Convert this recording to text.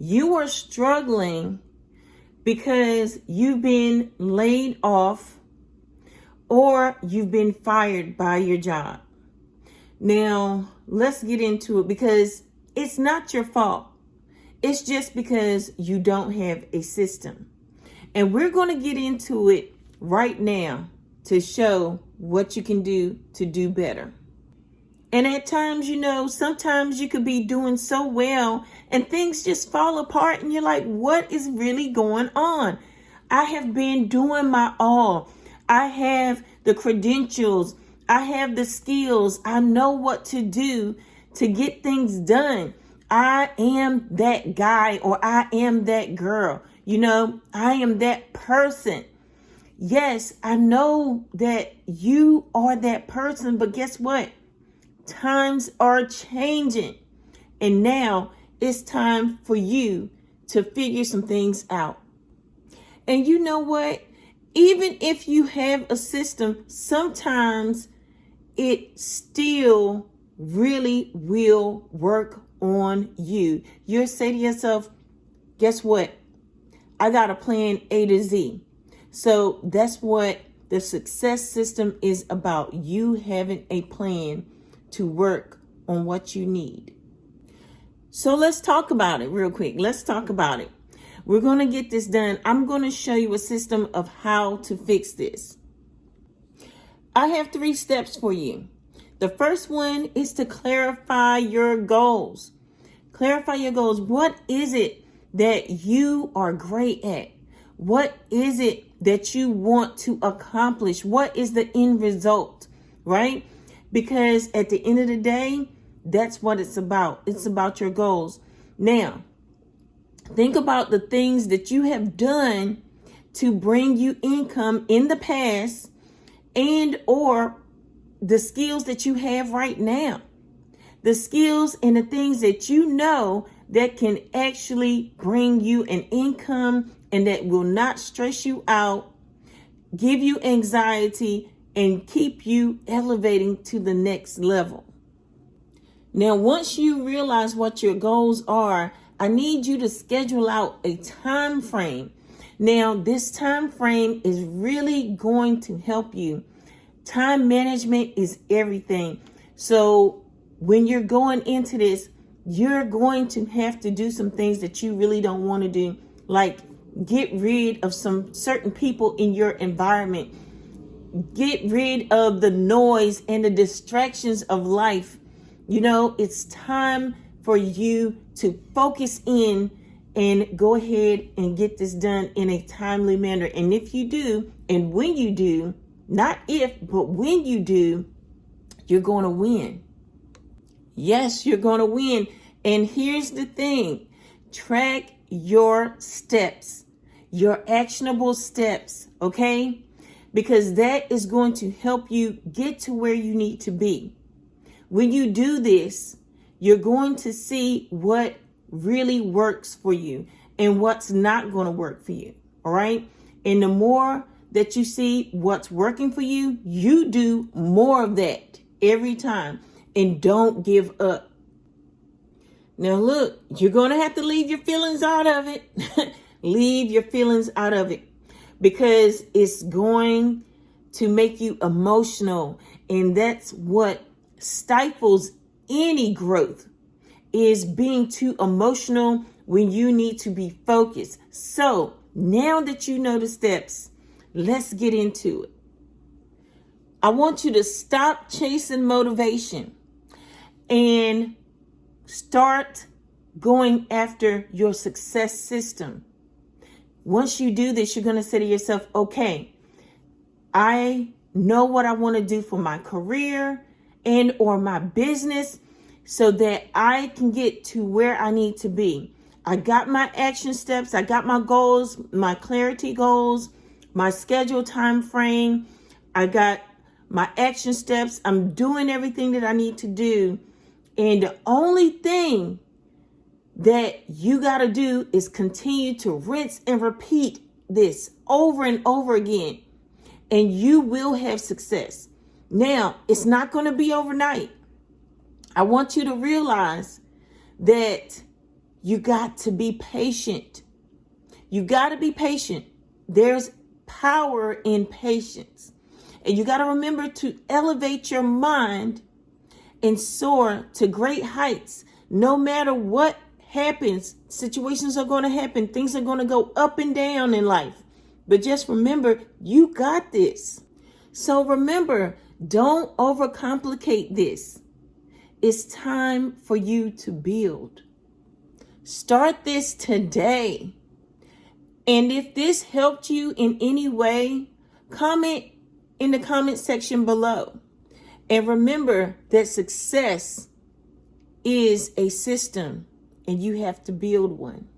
You are struggling because you've been laid off or you've been fired by your job. Now, let's get into it because it's not your fault. It's just because you don't have a system. And we're going to get into it right now to show what you can do to do better. And at times, sometimes you could be doing so well and things just fall apart and you're like, what is really going on? I have been doing my all. I have the credentials. I have the skills. I know what to do to get things done. I am that guy or I am that girl. I am that person. Yes, I know that you are that person, but guess what? Times are changing. And now it's time for you to figure some things out. And you know what? Even if you have a system, sometimes it still really will work on you. You'll say to yourself, guess what? I got a plan A to Z. So that's what the success system is about. You having a plan to work on what you need. So let's talk about it real quick. Let's talk about it. We're going to get this done. I'm going to show you a system of how to fix this. I have 3 steps for you. The first one is to clarify your goals. Clarify your goals. What is it that you are great at? What is it that you want to accomplish? What is the end result, right? Because at the end of the day, that's what it's about. It's about your goals. Now, think about the things that you have done to bring you income in the past and or the skills that you have right now. The skills and the things that you know that can actually bring you an income and that will not stress you out, give you anxiety, and keep you elevating to the next level. Now, once you realize what your goals are, I need you to schedule out a time frame. Now, this time frame is really going to help you. Time management is everything. So when you're going into this, you're going to have to do some things that you really don't want to do, like get rid of some certain people in your environment. Get rid of the noise and the distractions of life. It's time for you to focus in and go ahead and get this done in a timely manner. And if you do, and when you do, not if, but when you do, you're going to win. Yes, you're going to win. And here's the thing. Track your steps, your actionable steps, okay? Because that is going to help you get to where you need to be. When you do this, you're going to see what really works for you and what's not going to work for you, all right? And the more that you see what's working for you, you do more of that every time and don't give up. Now, look, you're going to have to leave your feelings out of it. Leave your feelings out of it because it's going to make you emotional. And that's what stifles any growth, is being too emotional when you need to be focused. So now that you know the steps, let's get into it. I want you to stop chasing motivation and start going after your success system. Once you do this, you're going to say to yourself, okay, I know what I want to do for my career and or my business so that I can get to where I need to be. I got my action steps. I got my goals, my clarity goals, my schedule time frame. I got my action steps. I'm doing everything that I need to do. And the only thing that you got to do is continue to rinse and repeat this over and over again. And you will have success. Now, it's not going to be overnight. I want you to realize that You got to be patient. You got to be patient. There's power in patience. And you got to remember to elevate your mind and soar to great heights. No matter what happens, situations are going to happen. Things are going to go up and down in life. But just remember, you got this. So remember, don't overcomplicate this. It's time for you to build. Start this today. And if this helped you in any way, comment in the comment section below. And remember that success is a system and you have to build one.